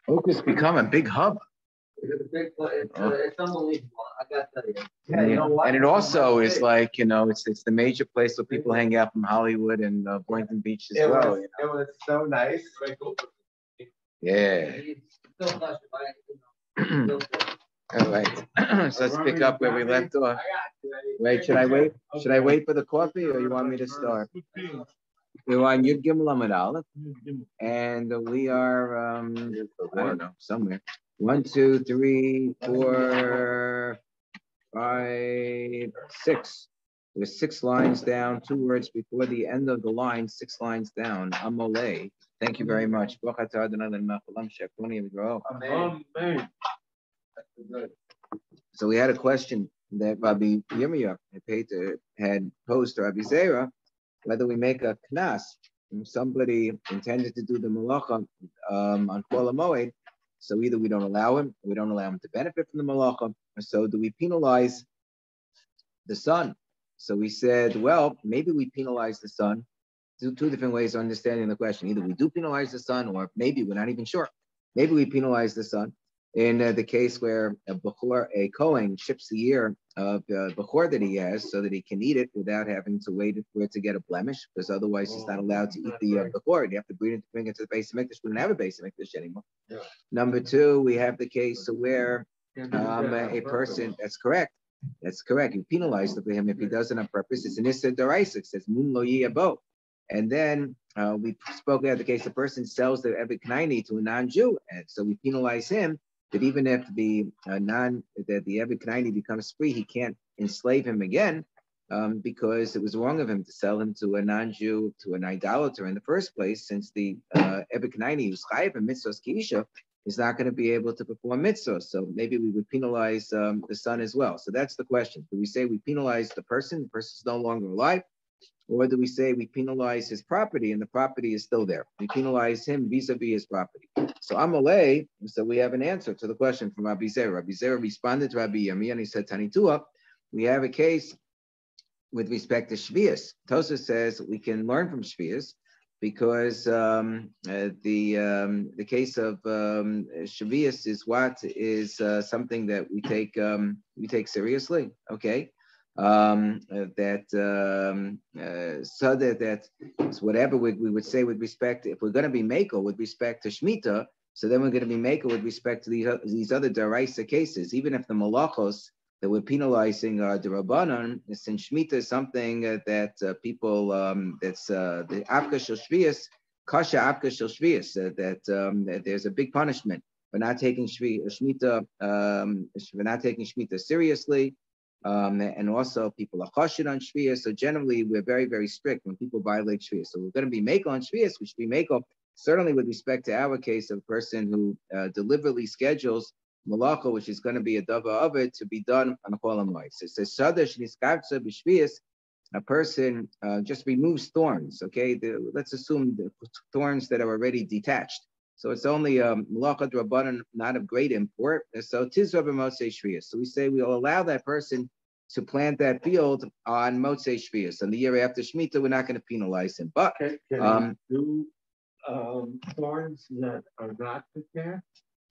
Focus become a big hub. It's unbelievable. I got to tell you. Yeah, you know what? And it also is like, it's the major place where people hang out from Hollywood and Boynton Beach as well. It was so nice. Yeah. All right. So let's pick up where we left off. Wait, should I wait? Should I wait for the coffee or you want me to start? We're on Yud Gimel Amud Aleph, and we are I don't know, somewhere. 1, 2, 3, 4, 5, 6. There's 6 lines down, 2 words before the end of the line, 6 lines down. Amolei. Thank you very much. Amen. So we had a question that Rabbi Yirmiyah had posed to Rabbi Zera, whether we make a knas. Somebody intended to do the malacha on Kol HaMoed, so either we don't allow him, or we don't allow him to benefit from the malacha, or so do we penalize the son? So we said, well, maybe we penalize the son. Two different ways of understanding the question. Either we do penalize the son, or maybe we're not even sure. Maybe we penalize the son. In the case where a Kohen ships the ear of Bechor that he has so that he can eat it without having to wait for it to get a blemish, because otherwise he's not allowed to eat the Bechor. You have to bring it to the base of Mikdash. We don't have a base of Mikdash anymore. Yeah. Number 2, we have the case where a person, that's correct. You penalize him if he does it on purpose. It's an Issa D'Oraisa. It says, Mun lo yiyabo. And then we spoke about the case the person sells the Eved Knaini to a non-Jew, and so we penalize him. That even if the Eved Knaini becomes free, he can't enslave him again because it was wrong of him to sell him to a non-Jew, to an idolater in the first place, since the Eved Knaini, who's chayav in mitzvahs kiisha, is not going to be able to perform mitzvahs. So maybe we would penalize the son as well. So that's the question. Do we say we penalize the person's no longer alive? Or do we say we penalize his property and the property is still there? We penalize him vis-a-vis his property. So Amalei, so we have an answer to the question from Rabbi Zera. Rabbi Zera responded to Rabbi Yirmiyah and he said, Tanitua, we have a case with respect to Shvius. Tosa says we can learn from Shvius because the case of Shvius is something that we take seriously. Okay. So whatever we would say with respect, if we're going to be Mako with respect to Shemitah, so then we're going to be Mako with respect to these other Daraisa cases, even if the Malachos that we're penalizing the Rabbanon, since Shemitah is something that people, that's the Afka Shel Shvius, Kasha Afka Shel Shvius, that there's a big punishment for not taking Shemitah seriously. And also people are chashid on Shvius. So generally, we're very, very strict when people violate Shvius. So we're going to be Mako on Shvius. We should be Mako, certainly with respect to our case of a person who deliberately schedules malacha, which is going to be a dava of it, to be done on a Kol HaMoed. So it says, Sadash niskavtza b'Shvius, a person just removes thorns, okay? Let's assume the thorns that are already detached. So it's only malacha d'Rabbanan, not of great import. So tizra b'Motzei Shvius. So we say we'll allow that person to plant that field on Motzei Shvius. And the year after Shemitah, we're not going to penalize him. But can do thorns that are not prepared?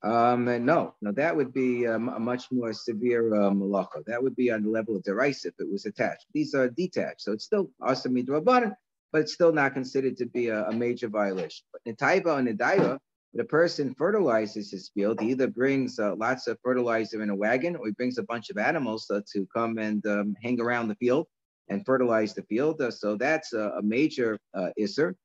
No, that would be a much more severe malacha. That would be on the level of deraisa if it was attached. These are detached, so it's still asa midrabanan, but it's still not considered to be a major violation. But netaiva and nedaiva, when a person fertilizes his field, he either brings lots of fertilizer in a wagon, or he brings a bunch of animals to come and hang around the field and fertilize the field. So that's a major isser.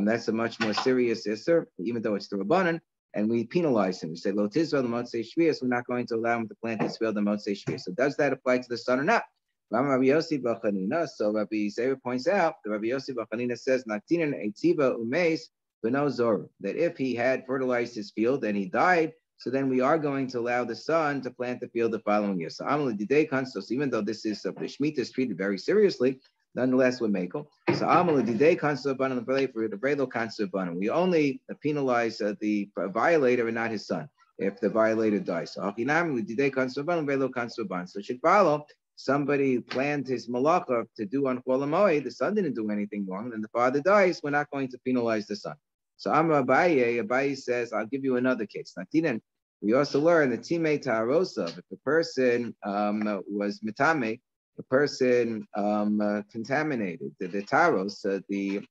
That's a much more serious isser, even though it's the rabbanan. And we penalize him. We say, Lo tizra l'motzei shvius, we're not going to allow him to plant his field on motzei shvius. So does that apply to the son or not? Rabbi Yossi B'Chanina. So Rabbi Zera points out, the Rabbi Yossi B'Chanina says, Naktinan eitiva umeis b'no zor, that if he had fertilized his field and he died, so then we are going to allow the son to plant the field the following year. So Amal Didei Kansos, even though this is the Shemitah is treated very seriously, nonetheless we're Mako. So Amal Didei Kansos Banan for the Brelo Kansos Banan. We only penalize the violator and not his son if the violator dies. So Achinam Didei Kansos Banan Brelo Kansos Banan. So it should follow somebody planned his malacha to do on Kol HaMoed, the son didn't do anything wrong, and the father dies, we're not going to penalize the son. So Amar Abaye says, I'll give you another case. Now, we also learn that Timei Taharosa, if the person was mitame, the person contaminated the taros, the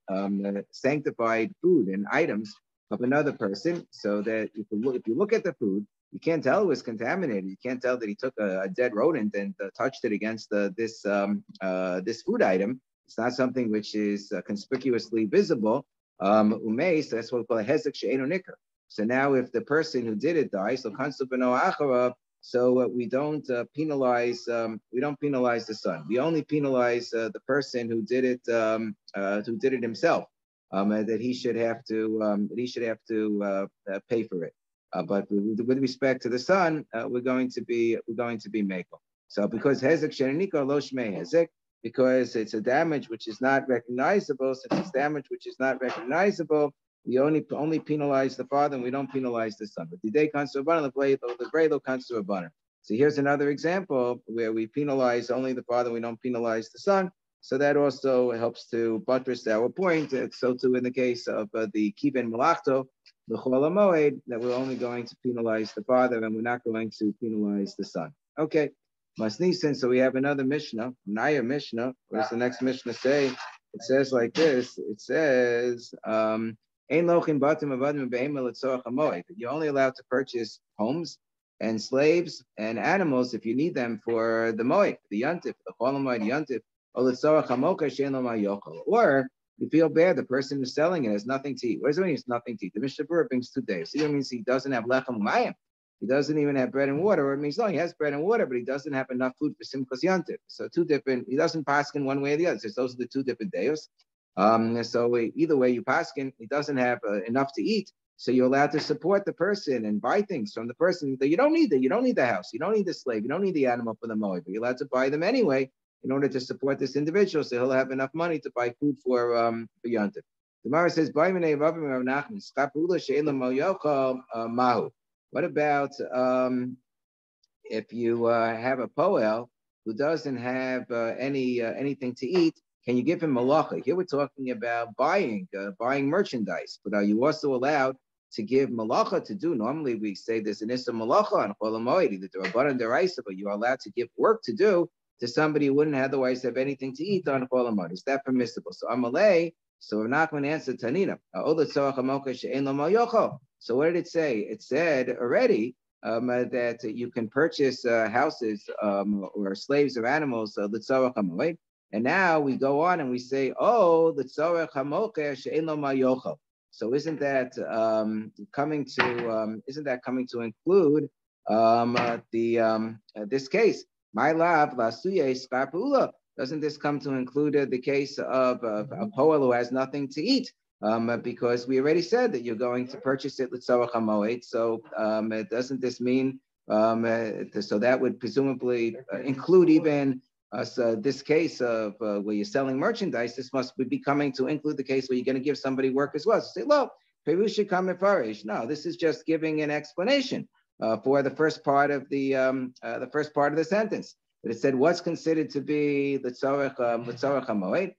sanctified food and items of another person, so that if you look at the food, you can't tell it was contaminated. You can't tell that he took a dead rodent and touched it against this food item. It's not something which is conspicuously visible. So that's what we call a hezek she'enu nikar. So now, if the person who did it dies, so we don't penalize. We don't penalize the son. We only penalize the person who did it himself. That he should have to pay for it. But with respect to the son, we're going to be meko. So because hezek she'enika lo shmei hezek, because it's a damage which is not recognizable. Since it's damage which is not recognizable, we only penalize the father and we don't penalize the son. But the day comes to the braylo comes to a banner. So here's another example where we penalize only the father, we don't penalize the son. So that also helps to buttress our point. So too in the case of the kiven malachto, the chol hamoed, that we're only going to penalize the father and we're not going to penalize the son. Okay. Masnisin, so we have another Mishnah, Naya Mishnah. What does the next Mishnah say? It says like this. It says, you're only allowed to purchase homes and slaves and animals if you need them for the moed, the yantif, the cholamoed yantif, or you feel bad, the person who's selling it has nothing to eat. What does it mean? It's nothing to eat. The Mishnah Berurah brings 2 days. So it means he doesn't have lechem umayim. He doesn't even have bread and water, or it means no, he has bread and water, but he doesn't have enough food for Simchas Yantiv. So he doesn't paskin one way or the other. So those are the 2 different days. So either way you paskin, he doesn't have enough to eat. So you're allowed to support the person and buy things from the person that you don't need the house, you don't need the slave, you don't need the animal for the moed, but you're allowed to buy them anyway in order to support this individual, so he'll have enough money to buy food for Yantiv. The Gemara says, mahu. What about if you have a poel who doesn't have anything to eat? Can you give him malacha? Here we're talking about buying merchandise, but are you also allowed to give malacha to do? Normally we say there's an issa malacha on chol hamoed, either d'rabbanan d'oraisa, but you're allowed to give work to do to somebody who wouldn't otherwise have anything to eat on chol hamoed. Is that permissible? So Amalei. So we're not going to answer Tanina. So what did it say? It said already that you can purchase houses or slaves or animals l'tzorach hamoed. And now we go on and we say, l'tzorach hamoker she'ein lo mayochel. So isn't that coming to include this case? My love lasuye skapula. Doesn't this come to include the case of a poel who has nothing to eat? Because we already said that you're going to purchase it l'tzorach hamoed. So doesn't this mean, so that would presumably include even this case of where you're selling merchandise. This must be coming to include the case where you're going to give somebody work as well. So say, well, perusha kam mefarish. No, this is just giving an explanation for the first part of the sentence. But it said what's considered to be the l'tzorach hamoed.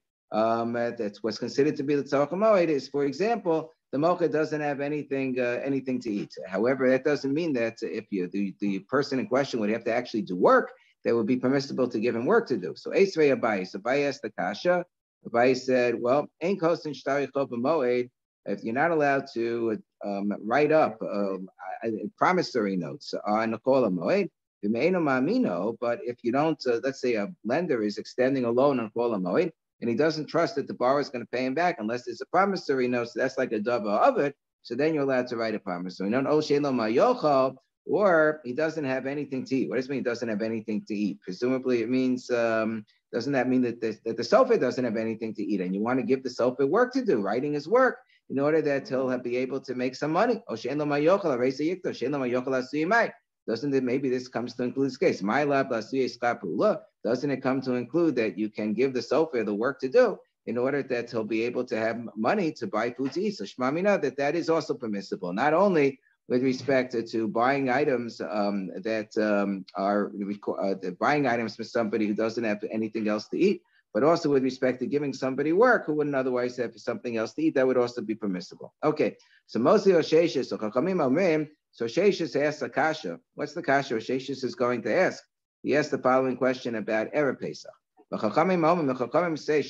That's what's considered to be the l'tzorach hamoed is, for example, the mocha doesn't have anything to eat. However, that doesn't mean that if the person in question would have to actually do work, that would be permissible to give him work to do. So Esrei Abaye. So Abaye asked the kasha. Abaye said, well, ein kosin shtari chol b'moed. If you're not allowed to write up promissory notes on the chol hamoed, but if you don't, let's say a lender is extending a loan on chol hamoed, and he doesn't trust that the borrower is going to pay him back unless there's a promissory note, so that's like a dava of it, so then you're allowed to write a promissory note. Or he doesn't have anything to eat. What does it mean he doesn't have anything to eat? Presumably it means, doesn't that mean that the sofer doesn't have anything to eat, and you want to give the sofer work to do, writing his work, in order that he'll be able to make some money. Doesn't it, maybe this comes to include this case? Doesn't it come to include that you can give the sofer the work to do in order that he'll be able to have money to buy food to eat? So shmamina, that is also permissible, not only with respect to buying items that are buying items for somebody who doesn't have anything else to eat, but also with respect to giving somebody work who wouldn't otherwise have something else to eat, that would also be permissible. Okay, so mostly Osheshis, so Chachamim Omrim, so Osheshis asks a kasha. What's the kasha Osheshis is going to ask? He asked the following question about Erev Pesach. The Chachamim say,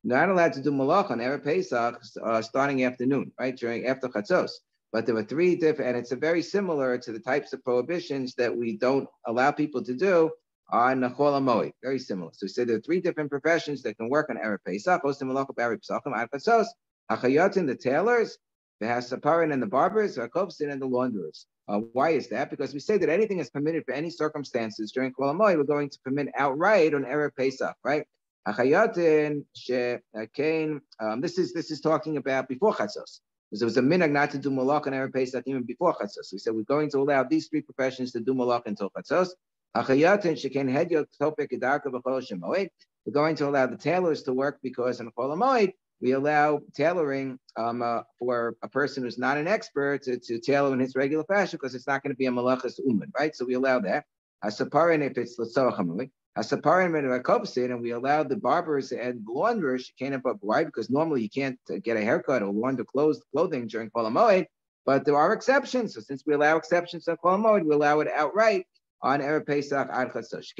not allowed to do malach on Erev Pesach starting afternoon, right, after Chatzos. But there were three different, and it's very similar to the types of prohibitions that we don't allow people to do on Chol HaMoed. Very similar. So we said there are three different professions that can work on Erev Pesach. Hostim malach Erev Pesach, Ad Chatzos, Hachayotin, the tailors, the Hasaparin and the barbers, Hakobsin and the launderers. Why is that? Because we say that anything is permitted for any circumstances during Chol HaMoed, we're going to permit outright on Erev Pesach, right? Hachayotin, Shekain. This is talking about before Chatzos. Because there was a minhag not to do malach on Erev Pesach even before Chatzos. We said we're going to allow these three professions to do malach until Chatzos. We're going to allow the tailors to work because in Chol HaMoed we allow tailoring for a person who's not an expert to tailor in his regular fashion because it's not going to be a malachas uman, right? So we allow that. Hasaparin if it's l'tzorach HaMoed. Hasaparin and Rakobsin, and we allow the barbers and the launderers. Why? Because normally you can't get a haircut or launder clothing during Chol HaMoed, but there are exceptions. So since we allow exceptions on Chol HaMoed, we allow it outright on Erev Pesach Ad Chatzos.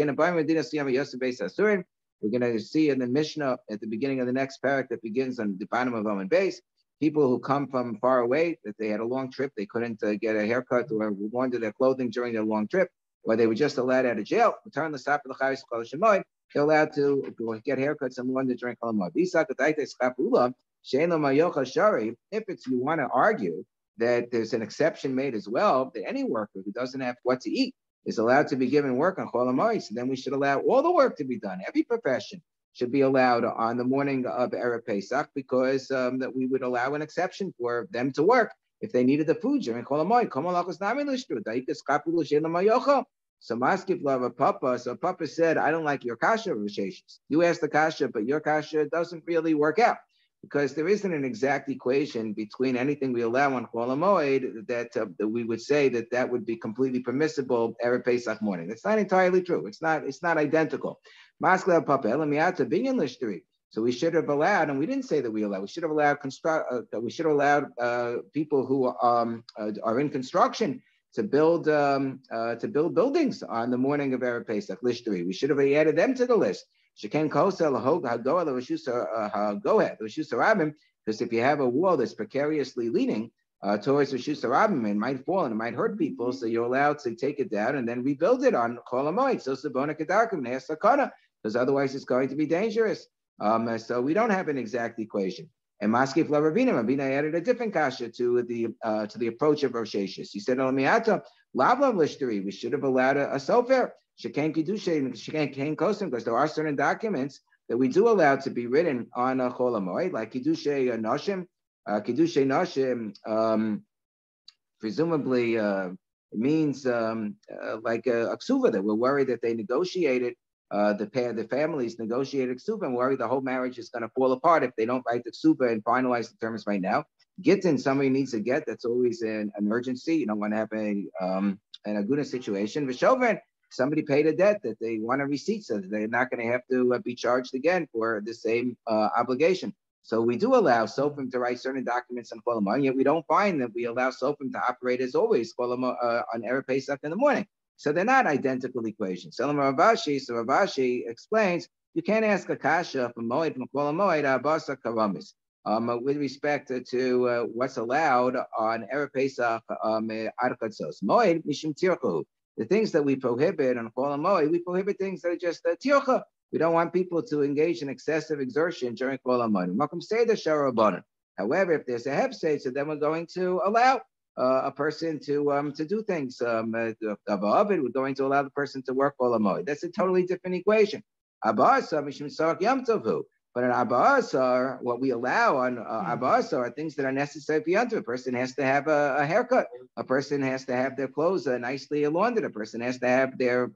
We're going to see in the Mishnah at the beginning of the next parak that begins on the bottom of Omen Beis, people who come from far away, that they had a long trip, they couldn't get a haircut or launder their clothing during their long trip, or they were just allowed out of jail, return the stop for the Chavis Chol HaMoed, they're allowed to get haircuts and launder during Chol HaMoed. If you want to argue that there's an exception made as well, that any worker who doesn't have what to eat is allowed to be given work on Chol HaMoed, so then we should allow all the work to be done. Every profession should be allowed on the morning of Erev Pesach because that we would allow an exception for them to work if they needed the food during Chol HaMoed. So Maskif Lava Papa, so Papa said, I don't like your kasha, Risheshis. You asked the kasha, but your kasha doesn't really work out because there isn't an exact equation between anything we allow on Chol HaMoed that we would say that would be completely permissible Erev Pesach morning. That's not entirely true. It's not identical. Maskif Lava Papa, Elamiata Binyan Lishtari. So we should have allowed, and we didn't say that we allowed. We should have allowed people who are in construction to build buildings on the morning of Erev Pesach. Lishtari. We should have added them to the list. Sheken Kosel Reshus Harabim, because if you have a wall that's precariously leaning towards Reshus Harabim, it might fall and it might hurt people. So you're allowed to take it down and then rebuild it on Chol HaMoed. So Sabona Kedarkim Ne'asakana, because otherwise it's going to be dangerous. So we don't have an exact equation. And Maskif Ravina added a different kasha to the approach of Rosh Hashanah. He said, we should have allowed a sofer, Shekain Kiddushay, Shekain Kosim, because there are certain documents that we do allow to be written on a Chol HaMoed, like Kiddushay Noshim. Kiddushay Noshim presumably means like a ksuva, that we're worried that they negotiated. The families negotiated ksuba and worry the whole marriage is going to fall apart if they don't write the ksuba and finalize the terms right now. Gittin, somebody needs a get. That's always an emergency. You don't want to have an aguna situation. Vishovan, somebody paid a debt that they want a receipt, so that they're not going to have to be charged again for the same obligation. So we do allow Sofim to write certain documents on Chol HaMoed, yet we don't find that we allow Sofim to operate as always on Erev Pesach in the morning. So they're not identical equations. So Ravashi explains, you can't ask a kasha from Moed from Chol HaMoed Abasa Karamis with respect to what's allowed on Erev Pesach Ad Chatzos. Moed Mishum Tirchu. The things that we prohibit on Chol HaMoed, we prohibit things that are just tircha. We don't want people to engage in excessive exertion during Chol HaMoed. Makom Seder Sharabanan. However, if there's a hefsed, so then we're going to allow a person to do things. We're going to allow the person to work Chol HaMoed. That's a totally different equation. Abasar Mishum Sarach Yom Tovu. But in Abasar, what we allow on Abasar are things that are necessary for Yom Tov. A person has to have a haircut. A person has to have their clothes nicely laundered. A person has to have their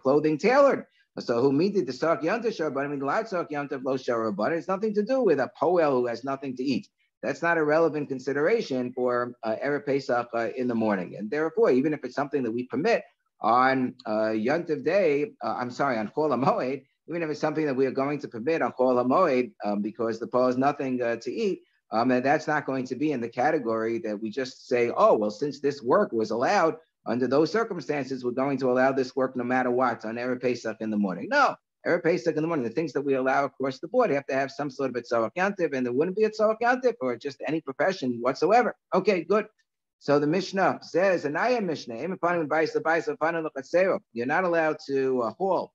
clothing tailored. So who needed the Sarach Yom Tov Shar, but I mean, Lad Sarach Yom Tov Lo Shar, but it's nothing to do with a poel who has nothing to eat. That's not a relevant consideration for Erev Pesach in the morning. And therefore, even if it's something that we permit on Yontiv Day, on Chol HaMoed, even if it's something that we are going to permit on Chol HaMoed because the Paul has nothing to eat, and that's not going to be in the category that we just say, oh, well, since this work was allowed under those circumstances, we're going to allow this work no matter what on Erev Pesach in the morning. No, Erev Pesach in the morning, the things that we allow across the board have to have some sort of a tzorach yantiv, and there wouldn't be a tzorach yantiv for just any profession whatsoever. Okay, good. So the Mishnah says, Anaya Mishnah, you're not allowed to haul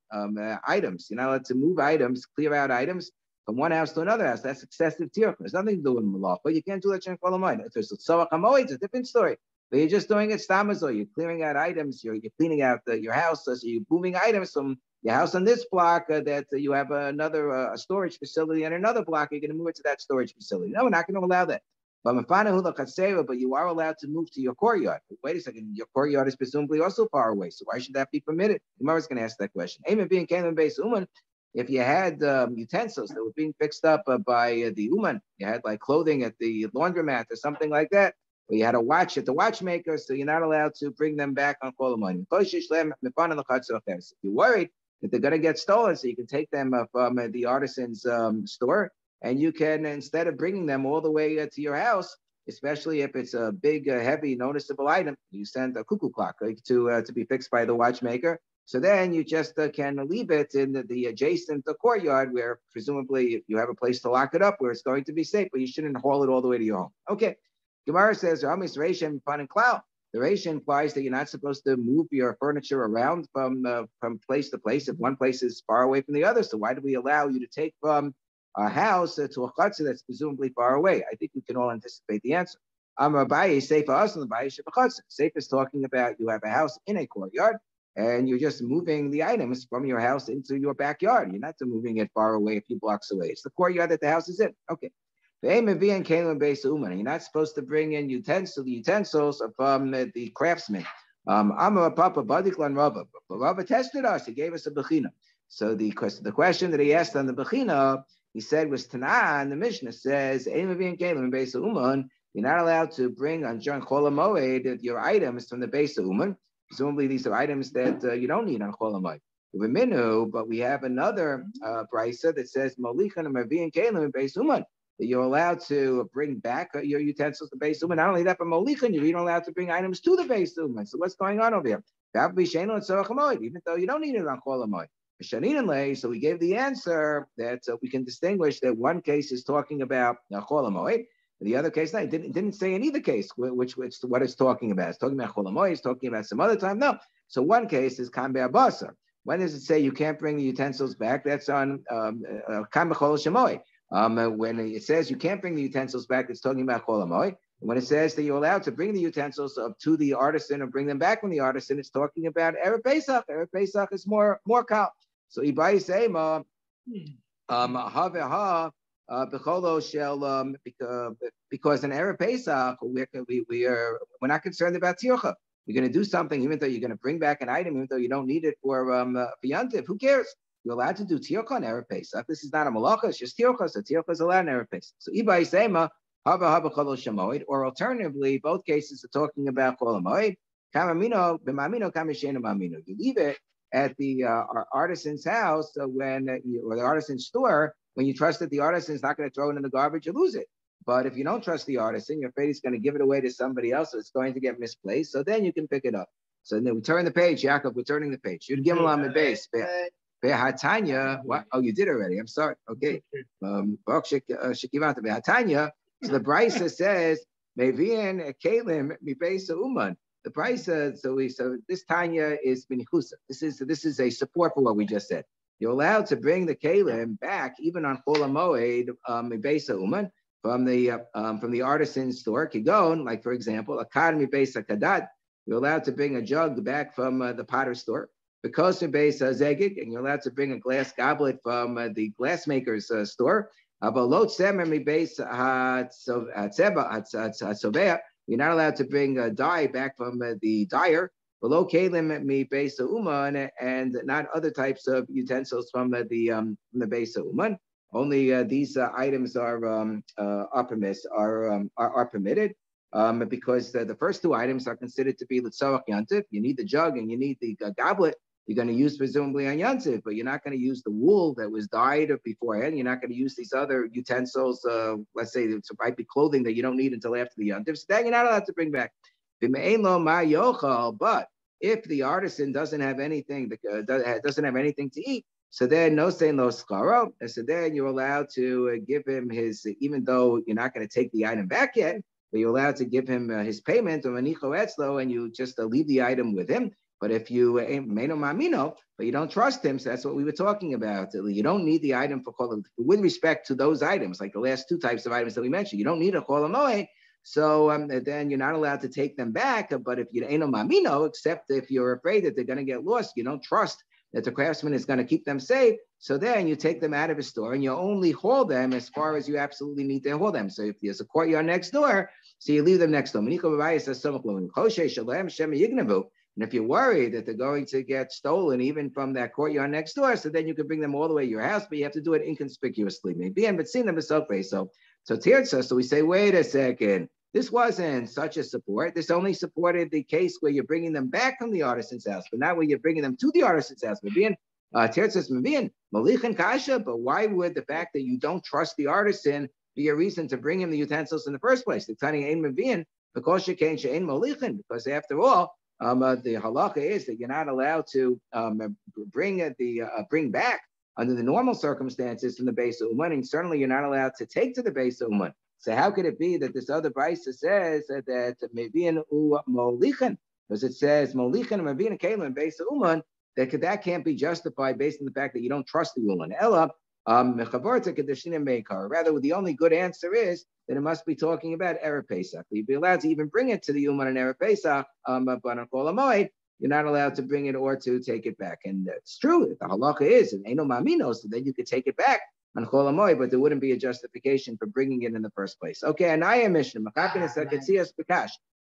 items. You're not allowed to move items, clear out items from one house to another house. That's excessive tirch. There's nothing to do with malacha. You can't do that in Chol HaMoed. If there's a tzorach hamoed, it's a different story. But you're just doing it stamazol. You're clearing out items. You're cleaning out your house. So you're moving items from your house on this block that you have another storage facility on another block. You're going to move it to that storage facility. No, we're not going to allow that. But you are allowed to move to your courtyard. Wait a second, your courtyard is presumably also far away. So why should that be permitted? The Gemara is going to ask that question. If you had utensils that were being fixed up by the uman, you had like clothing at the laundromat or something like that, or you had a watch at the watchmaker, so you're not allowed to bring them back on Chol HaMoed. If you're worried that they're going to get stolen, so you can take them from the artisan's store, and you can, instead of bringing them all the way to your house, especially if it's a big, heavy, noticeable item, you send a cuckoo clock to be fixed by the watchmaker. So then you just can leave it in the adjacent courtyard where presumably you have a place to lock it up where it's going to be safe, but you shouldn't haul it all the way to your home. Okay. Gemara says, the Reisha implies that you're not supposed to move your furniture around from place to place if one place is far away from the other. So why do we allow you to take from a house to a chutzah that's presumably far away? I think we can all anticipate the answer. Abaye, safe for us, and the Abaye shebechutzah. Safe is talking about you have a house in a courtyard, and you're just moving the items from your house into your backyard. You're not moving it far away, a few blocks away. It's the courtyard that the house is in. Okay. You're not supposed to bring in utensils from the craftsman. Rava tested us. He gave us a bechina. So the question that he asked on the bechina, he said was Tanah, and the Mishnah says, you're not allowed to bring on Chol HaMoed your items from the base of Uman. Presumably these are items that you don't need on Chol HaMoed. But we have another brisa that says that you're allowed to bring back your utensils to Beis Uman. Not only that, but Molichan, you're even allowed to bring items to the Beis Uman. So what's going on over here? Even though you don't need it on Chol HaMoed. So we gave the answer that we can distinguish that one case is talking about Chol HaMoed. The other case, no, it didn't say in either case which what it's talking about. It's talking about Chol HaMoed, it's talking about some other time. No. So one case is Kam Be'abasa. When does it say you can't bring the utensils back? That's on Kam B'chol Shemoy. When it says you can't bring the utensils back, it's talking about Chol HaMoed. When it says that you're allowed to bring the utensils to the artisan or bring them back from the artisan, it's talking about Erev Pesach. Erev Pesach is more kal. So Ibai Seima, because in Erev Pesach we're not concerned about tircha. You're going to do something, even though you're going to bring back an item, even though you don't need it for Yantiv. Who cares? You're allowed to do tircha on Erev Pesach. This is not a malacha; it's just tircha. So tircha is allowed in Erev Pesach. So Ibai Seima, haba chol shamoid, or alternatively, both cases are talking about chol hamoid. Kamamino b'mamino kamishena mamino. You leave it at the artisan's house or the artisan's store. When you trust that the artisan is not going to throw it in the garbage, you lose it. But if you don't trust the artisan, you're afraid he's going to give it away to somebody else, so it's going to get misplaced. So then you can pick it up. So then we turn the page, Yaakov. We're turning the page. You'd give him on the base. Behatanya. What? Oh, you did already. I'm sorry. Okay. Behatanya. So the Brisa says, "Mevian kelim mibesa uman." The Brisa. So this Tanya is benichusa. This is a support for what we just said. You're allowed to bring the kelim back even on Chol HaMoed mibesa uman from the artisan's store. Kigon, like for example, a kad mibesa kadat. You're allowed to bring a jug back from the potter's store. Because of base zegig, and you're allowed to bring a glass goblet from the glassmaker's store. You're not allowed to bring a dye back from the dyer. Below kalim mi base uman, and not other types of utensils from the base uman. Only these items are permitted. because the first two items are considered to be L'tzorach Yantif. You need the jug and you need the goblet. You're going to use presumably on Yantif, but you're not going to use the wool that was dyed beforehand. You're not going to use these other utensils. Let's say it might be clothing that you don't need until after the Yantif. So that you're not allowed to bring back. But if the artisan doesn't have anything, doesn't have anything to eat, so then no saying no scharo. So then you're allowed to give him his, even though you're not going to take the item back yet, but you're allowed to give him his payment or manicho etzlo, and you just leave the item with him. But if you meno mamino, but you don't trust him, so that's what we were talking about. You don't need the item for kol, with respect to those items, like the last two types of items that we mentioned. You don't need a kol moed. So then you're not allowed to take them back. But if you ain't no mamino, except if you're afraid that they're going to get lost, you don't trust that the craftsman is going to keep them safe. So then you take them out of his store and you only haul them as far as you absolutely need to haul them. So if there's a courtyard next door, so you leave them next door. And if you're worried that they're going to get stolen even from that courtyard next door, so then you can bring them all the way to your house, but you have to do it inconspicuously. Maybe but seen them so tirza. So we say, wait a second. This wasn't such a support. This only supported the case where you're bringing them back from the artisan's house, but not where you're bringing them to the artisan's house. But why would the fact that you don't trust the artisan be a reason to bring him the utensils in the first place? Because after all, the halacha is that you're not allowed to bring back under the normal circumstances from the Beis Uman, and certainly you're not allowed to take to the Beis Uman. So how could it be that this other brisa says that Mevian u Molichan, because it says Molichan and Mevian Kalim Beis Uman, that can't be justified based on the fact that you don't trust the Uman. Ella Mechavorta Kedushinim Meikar. Rather, the only good answer is that it must be talking about Erev Pesach. You'd be allowed to even bring it to the Uman and Erev Pesach, but on Kol HaMoed, you're not allowed to bring it or to take it back. And it's true, the halacha is, and Eino Mamino, so then you could take it back on Chol HaMoed, but there wouldn't be a justification for bringing it in the first place. Okay, and I am Mishnah.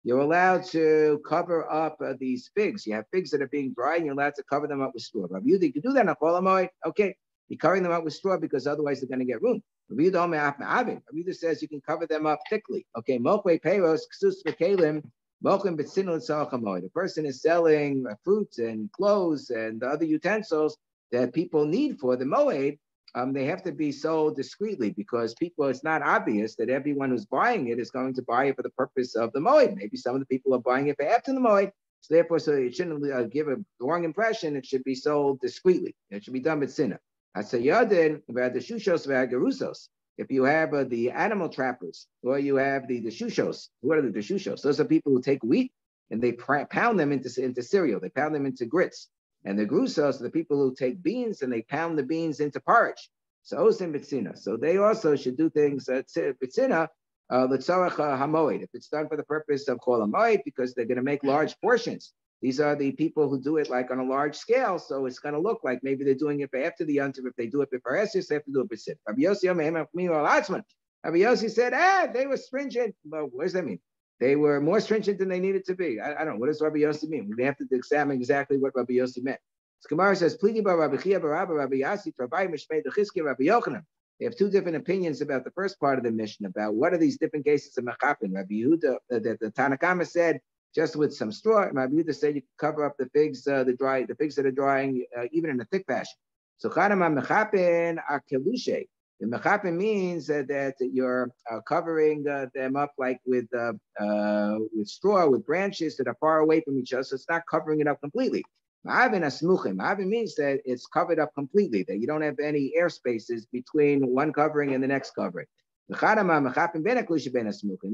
You're allowed to cover up these figs. You have figs that are being dried, and you're allowed to cover them up with straw. Rabbi Yehuda, you can do that on Chol HaMoed. Okay, you're covering them up with straw because otherwise they're going to get ruined. Rabbi Yehuda says you can cover them up thickly. Okay, Mokwe Peiros, Ksus V'Kelim, Mochim B'Tzinul Tzarach HaMoed. The person is selling fruits and clothes and the other utensils that people need for the Moed. They have to be sold discreetly because it's not obvious that everyone who's buying it is going to buy it for the purpose of the Moed. Maybe some of the people are buying it for after the Moed. So therefore, so it shouldn't give a wrong impression. It should be sold discreetly. It should be done with sinna. If you have the animal trappers, or you have the shushos, what are the shushos? Those are people who take wheat and they pound them into cereal. They pound them into grits. And the grusos are the people who take beans and they pound the beans into porridge. So osim b'tzina. So they also should do things b'tzina l'tzarach hamoed. If it's done for the purpose of kol hamoed, because they're going to make large portions. These are the people who do it like on a large scale. So it's going to look like maybe they're doing it for after the yontiv. If they do it before esis, they have to do it b'tzina. Rabbi Yossi said, they were stringent. Well, what does that mean? They were more stringent than they needed to be. I don't know. What does Rabbi Yossi mean? We have to examine exactly what Rabbi Yossi meant. So Gemara says, Rabbi Yossi, Rabbi Yochanan. They have two different opinions about the first part of the mission, about what are these different cases of mechapin. Rabbi Yehuda, that the Tanakama said, just with some straw. Rabbi Yehuda said you can cover up the figs, the figs that are drying, even in a thick fashion. So Chanama mechapin are kelushe. The mechapin means that you're covering them up like with straw, with branches that are far away from each other, so it's not covering it up completely. Ma'avin asmuchim. Ma'avin means that it's covered up completely, that you don't have any air spaces between one covering and the next covering. The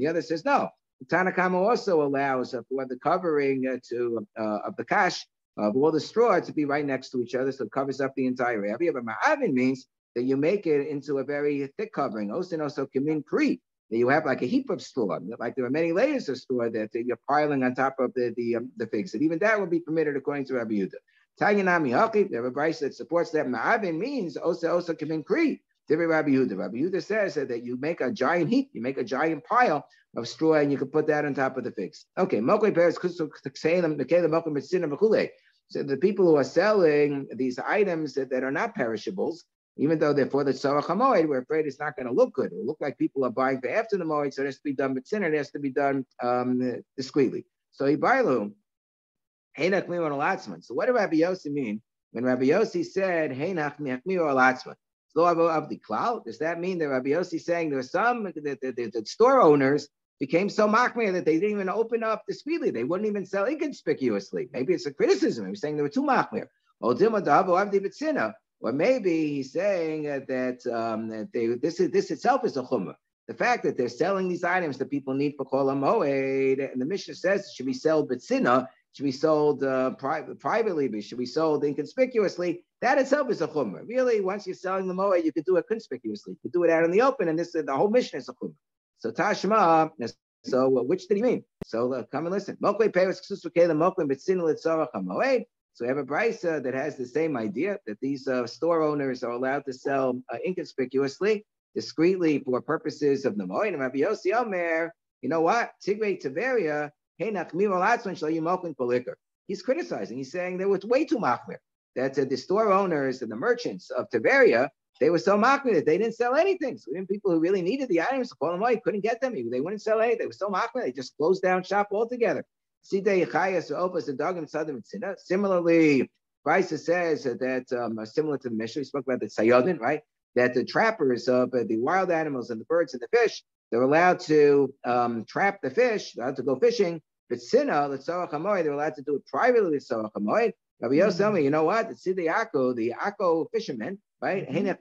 other says no. The Tanakama also allows for the covering of the kash of all the straw to be right next to each other, so it covers up the entire area. But ma'avin means that you make it into a very thick covering. Also kamin pri, that you have like a heap of straw, like there are many layers of straw that you're piling on top of the figs. And even that would be permitted according to Rabbi Yehuda. Tayanami haki, there a brayso that supports that. Ma'avin means also kamin pri. Rabbi Yehuda. Rabbi Yehuda says that you make a giant heap, you make a giant pile of straw, and you can put that on top of the figs. Okay, so the people who are selling these items that are not perishables, Even though they're for the Tzarach HaMoed, we're afraid it's not going to look good. It'll look like people are buying for after the Moed, so it has to be done with sin, it has to be done discreetly. So Ibailu, Heinach Miur Alatzman. So what did Rabbi Yossi mean when Rabbi Yossi said Heinach Miur Alatzman? Of the cloud, does that mean that Rabbi Yossi is saying there are some the store owners became so machmir that they didn't even open up discreetly? They wouldn't even sell inconspicuously. Maybe it's a criticism. He was saying they were too machmir. Or maybe he's saying that this itself is a chumrah. The fact that they're selling these items that people need for Kol HaMoed, and the Mishnah says it should be sold b'tzina, should be sold privately, but should be sold inconspicuously. That itself is a chumrah. Really, once you're selling the moed, you could do it conspicuously. You could do it out in the open, and the whole mission is a chumrah. So Tashma. So which did he mean? So come and listen. So we have a brisa that has the same idea that these store owners are allowed to sell inconspicuously, discreetly for purposes of the moed. And Rabbi Yossi Omer, you know what? Tigrei Tiberia. He's criticizing. He's saying there was way too machmir. That the store owners and the merchants of Tiberia, they were so machmir that they didn't sell anything. So even people who really needed the items, couldn't get them. They wouldn't sell anything. They were so machmir, they just closed down shop altogether. Similarly, Brisa says that similar to the Mishnah, we spoke about the Sayodin, right? That the trappers of the wild animals and the birds and the fish, they're allowed to trap the fish, allowed to go fishing. But Sina, the Tzarach HaMoed, they're allowed to do it privately with Tzarach HaMoed. Rabbi Yossi told me, you know what? The Akko fishermen, right? They didn't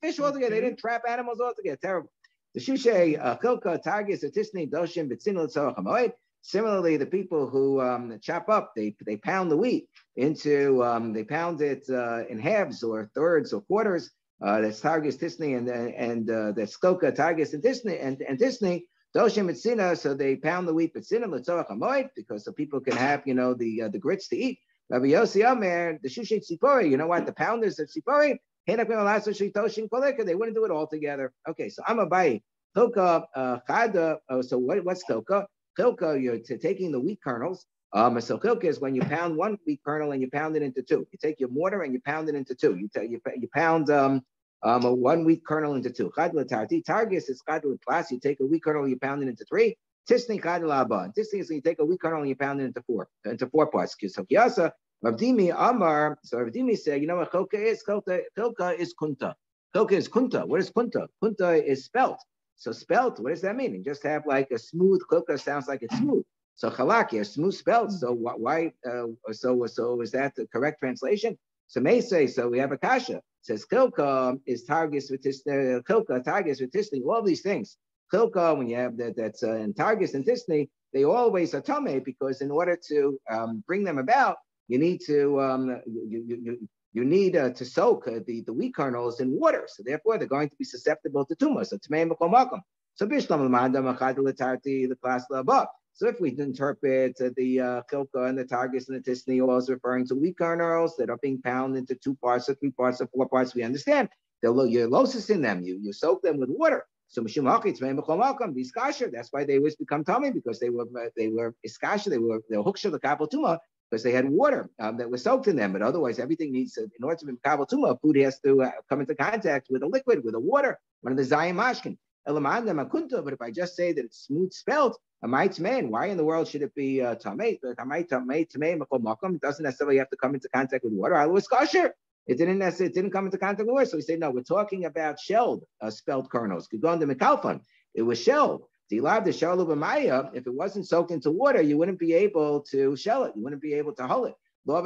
fish altogether. They didn't trap animals altogether. Terrible. The Shushay, Chilka, Targis, Atisni, Doshim, B'tzina, Tzarach HaMoed. Similarly, the people who chop up, they pound the wheat into, they pound it in halves or thirds or quarters. That's Targis, Tisni, and that's Skoka, Targis, and Tisni. Doshim Mitzina, so they pound the wheat Mitzina, L'tzorach HaMoed, because so people can have, the grits to eat. Rabbi Yossi Omer, the Shushay Tzipori, you know what? The pounders of Tzipori, they wouldn't do it all together. Okay, so I'm a bayi. Chilka, Chada, so what's Chilka? Chilka, you're taking the wheat kernels. So chilka is when you pound one wheat kernel and you pound it into two. You take your mortar and you pound it into two. You pound one wheat kernel into two. Targis is class. You take a wheat kernel and you pound it into three. Tisni Tisni is when you take a wheat kernel and you pound it into four parts. So Kiasa, Ravdimi Amar. So Ravdimi said, you know what chilka is? Chilka is kunta. Chilka is kunta. What is kunta? Kunta is spelt. So spelt, what does that mean? You just have like a smooth chilka sounds like it's smooth. So chalaki, a smooth spelt. So why? So is that the correct translation? So may say, so we have a kasha. It says chilka is targis with tisni, chilka, targis with tisni, all these things. Chilka, when you have that's in targis and tisni, they always are tame because in order to bring them about, you need to you need to soak the wheat kernels in water. So therefore, they're going to be susceptible to tumor. So tmei makom makom. So bishlam l'manda machad l'tarti the class l'abah. So if we interpret the chilka and the targis and the tisni also referring to wheat kernels that are being pounded into 2 parts or 3 parts or 4 parts, we understand. You're losis in them. You soak them with water. So mishum haki tmei makom makom these kasher. That's why they always become tummy because they were iskasher. They were huksha the kapal tumah. Because they had water that was soaked in them, but otherwise everything needs, in order to be kabel tuma, food has to come into contact with a liquid, with a water, one of the zayim mashkin. But if I just say that it's smooth spelt, why in the world should it be tamei? It doesn't necessarily have to come into contact with water. I was kosher. It didn't come into contact with water. So we say, no, we're talking about shelled spelt kernels. It was shelled. If it wasn't soaked into water, you wouldn't be able to shell it. You wouldn't be able to hull it. Why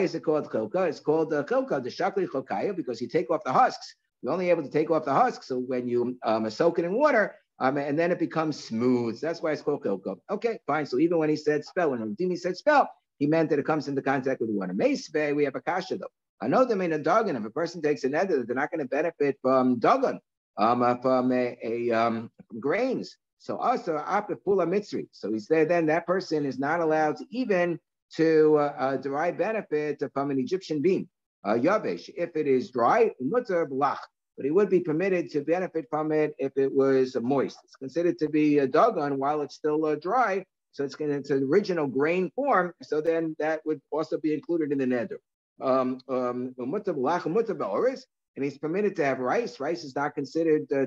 is it called chilka? It's called chilka, the shakli chokaya, because you take off the husks. You're only able to take off the husks. So when you soak it in water, and then it becomes smooth. So that's why it's called chilka. Okay, fine. So even when he said spell, when Dimi said spell, he meant that it comes into contact with water. Meisve, we have a kasha though. I know them in a dogon. If a person takes an nether, they're not going to benefit from dogon. From grains. So also apipula mitzri. So he's there. Then that person is not allowed to even to derive benefit from an Egyptian bean. Yavesh, if it is dry, mutter blach. But he would be permitted to benefit from it if it was moist. It's considered to be a dogon while it's still dry. So it's an original grain form. So then that would also be included in the neder. And he's permitted to have rice. Rice is not considered to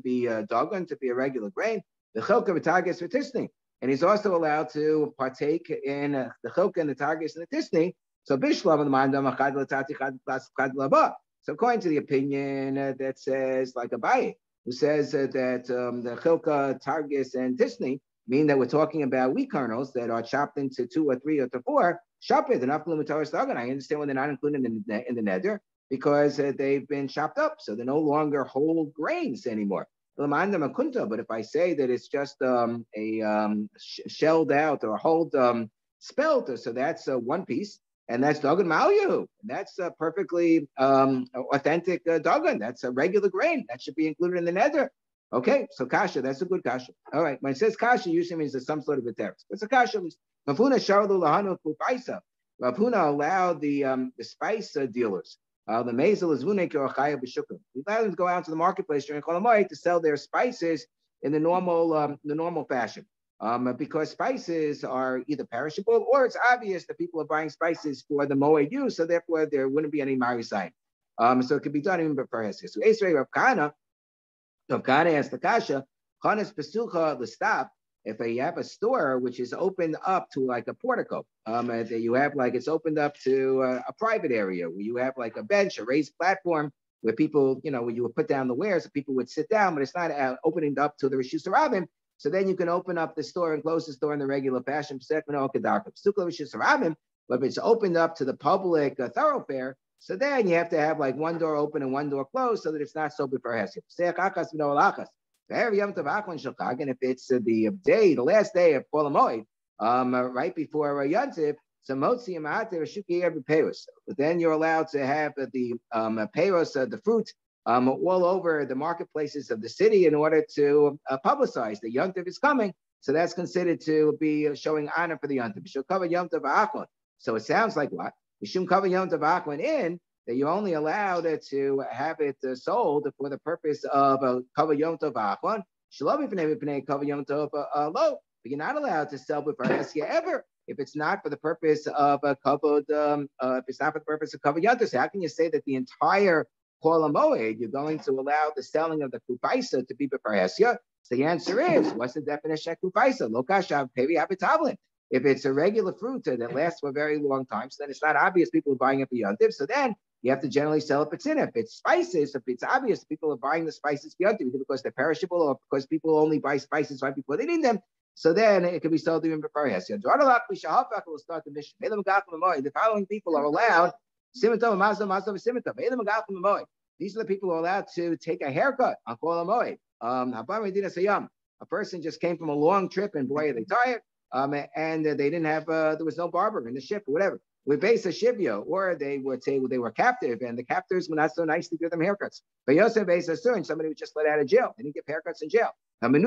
be dogon, to be a regular grain. The chilka v'targis v'tisni, and he's also allowed to partake in the chilka and the targis and the tisni. So bishlav and the mandam achad l'tati chad l'aba. So according to the opinion that says like Abaye, who says that the chilka, targis, and tisni mean that we're talking about wheat kernels that are chopped into 2 or 3 or 4. Shapit and aflumitars dagan. I understand when they're not included in the neder because they've been chopped up, so they're no longer whole grains anymore. But if I say that it's just shelled out or hold spelt, so that's one piece, and that's dagan malyu. That's perfectly authentic dagan. That's a regular grain. That should be included in the neder. Okay, so kasha, that's a good kasha. All right, when it says kasha, usually means there's some sort of a text. It's a kasha. Mafuna sharlu lahanu kupaisa. Rav Huna allowed the spice dealers. The mazel is vunek or chaya b'shukim. He allowed them to go out to the marketplace during Chol Hamoed to sell their spices in the normal fashion. Because spices are either perishable or it's obvious that people are buying spices for the Moed use, so therefore there wouldn't be any Mari sign. So it could be done even before Hesed. So Esrei Rav Kahana asked the kasha, Chanas pesucha l'stap. If you have a store which is opened up to like a portico, that you have like it's opened up to a private area where you have like a bench, a raised platform where people, where you would put down the wares, so people would sit down, but it's not opening up to the Rishus Harabim. So then you can open up the store and close the store in the regular fashion. But if it's opened up to the public thoroughfare, so then you have to have like one door open and one door closed so that it's not so before Hesed. And if it's the last day of Chol Hamoed, right before Yantiv, but then you're allowed to have the peiros, the fruit, all over the marketplaces of the city in order to publicize the Yantiv is coming. So that's considered to be showing honor for the Yantiv. So it sounds like what? Mishum cover Yantiv Achlan in that you're only allowed to have it sold for the purpose of cover Yom Tov Achon. Shalomi Pnei cover Yom Tov low. But you're not allowed to sell before Hesed ever if it's not for the purpose of covered. If it's not for the purpose of cover Yom Tov. So how can you say that the entire Chol Hamoed you're going to allow the selling of the kupaisa to be before Hesed? So the answer is, what's the definition of kupaisa? Lo kashav pevi habitavlin. If it's a regular fruit that lasts for a very long time, so then it's not obvious people are buying it for Yontiv. So then you have to generally sell it for If it's spices, if it's obvious people are buying the spices for Yontiv because they're perishable or because people only buy spices right before they need them, so then it can be sold even before Hesed. Will start the mission. The following people are allowed. These are the people who are allowed to take a haircut on Chol Hamoed. A person just came from a long trip and boy, are they tired. And they didn't have, there was no barber in the ship or whatever. We base a shivya, or they would say they were captive, and the captors were not so nice to give them haircuts. But Yosef base a certain somebody was just let out of jail. They didn't get haircuts in jail. Somebody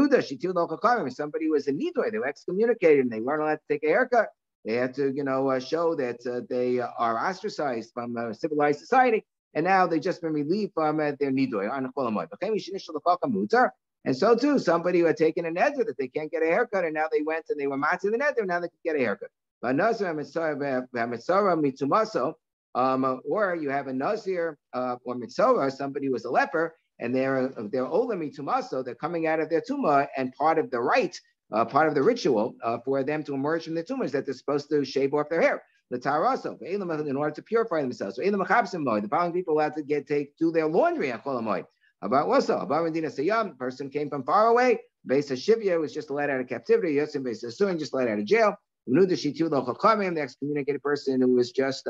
was in Nidoy, they were excommunicated, and they weren't allowed to take a haircut. They had to, show that they are ostracized from civilized society, and now they've just been relieved from their Nidoy on the And so too, somebody who had taken a neder that they can't get a haircut, and now they went and they were matzah the neder, now they can get a haircut. Or you have a nazir or mitzvah, somebody who was a leper, and they're ola mitumaso, they're coming out of their tumah, and part of the rite, part of the ritual for them to emerge from their tumah is that they're supposed to shave off their hair. The taraso, in order to purify themselves. So the following people allowed to do their laundry at Chol Hamoed. About also, about Medina Sayyam, person came from far away. Base of Shivya was just let out of captivity. Yosim Base of Surin just let out of jail. The excommunicated person who was just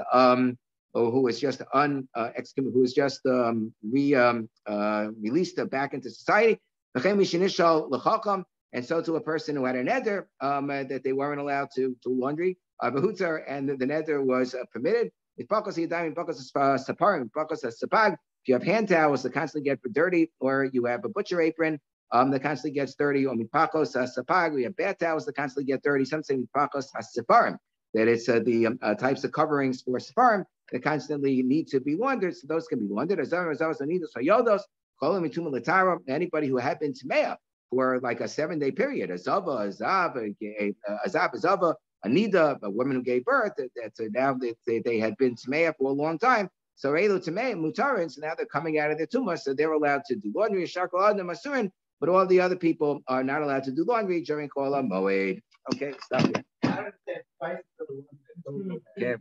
released back into society. And so to a person who had a neder that they weren't allowed to do laundry, and the neder was permitted. If you have hand towels that constantly get dirty, or you have a butcher apron that constantly gets dirty, or mitpakos sapag, we have bath towels that constantly get dirty. Some say mitpakos haseparim, that it's the types of coverings for separim that constantly need to be laundered. So those can be laundered. Anybody who had been tamea for like a 7-day period, azava, Anida, a woman who gave birth, that's now that they had been Tmeah for a long time. So Elu Tmeah Mutarin, so now they're coming out of their tumor, so they're allowed to do laundry, Shakal Adam Masurin, but all the other people are not allowed to do laundry during Kol HaMoed. Okay, stop here. Yeah.